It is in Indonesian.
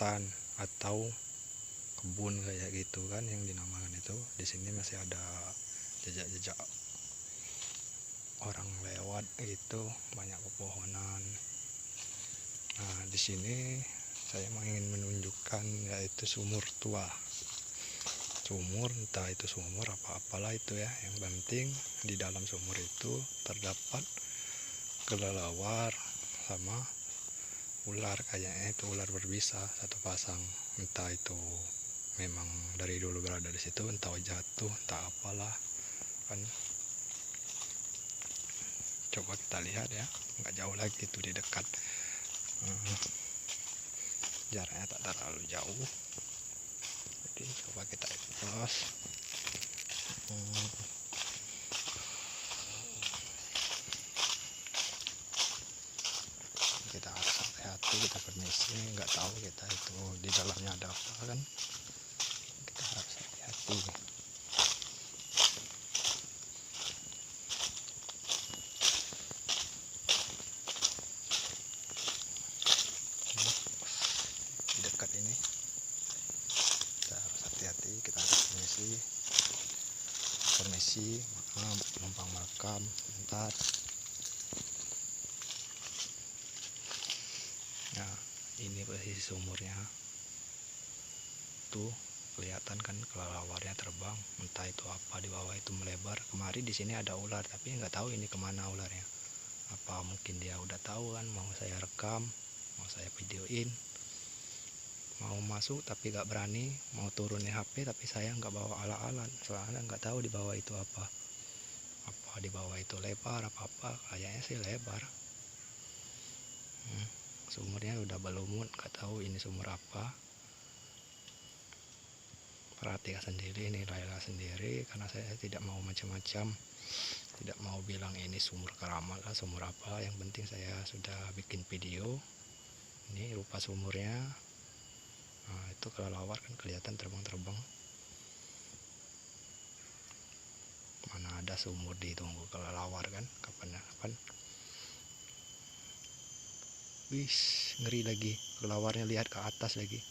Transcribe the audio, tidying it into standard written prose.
hutan atau kebun kayak gitu kan yang dinamakan itu. Di sini masih ada jejak-jejak orang lewat gitu, banyak pepohonan. Nah, di sini saya ingin menunjukkan yaitu sumur tua. Sumur, entah itu sumur apa-apalah itu ya, yang penting di dalam sumur itu terdapat kelelawar sama ular, kayaknya itu ular berbisa satu pasang. Entah itu memang dari dulu berada di situ, entah jatuh, entah apalah kan. Coba kita lihat ya, nggak jauh lagi itu di dekat. Jaraknya tak terlalu jauh, jadi coba kita ekspos. Kita harus hati-hati, kita permisi, nggak tahu kita itu di dalamnya ada apa kan, kita harus hati-hati. Di dekat ini kita harus hati-hati, kita harus permisi, maaf, numpang makam bentar. Nah, ini posisi sumurnya tuh, kelihatan kan kelelawarnya terbang, entah itu apa di bawah itu melebar. Kemarin di sini ada ular, tapi nggak tahu ini kemana ularnya. Apa mungkin dia udah tahu kan, mau saya rekam, mau saya videoin, mau masuk tapi nggak berani, mau turunin HP tapi saya nggak bawa alat-alat, soalnya nggak tahu di bawah itu apa di bawah itu lebar apa kayaknya sih lebar. Sumurnya udah berlumut, nggak tahu ini sumur apa. Perhatikan sendiri, nilailah sendiri, karena saya tidak mau macam-macam, tidak mau bilang ini sumur keramat lah, sumur apa. Yang penting saya sudah bikin video. Ini rupa sumurnya. Nah, itu kelelawar kan kelihatan terbang-terbang. Mana ada sumur ditunggu kelelawar kan, kapan. Wis, ngeri lagi, kelelawarnya lihat ke atas lagi.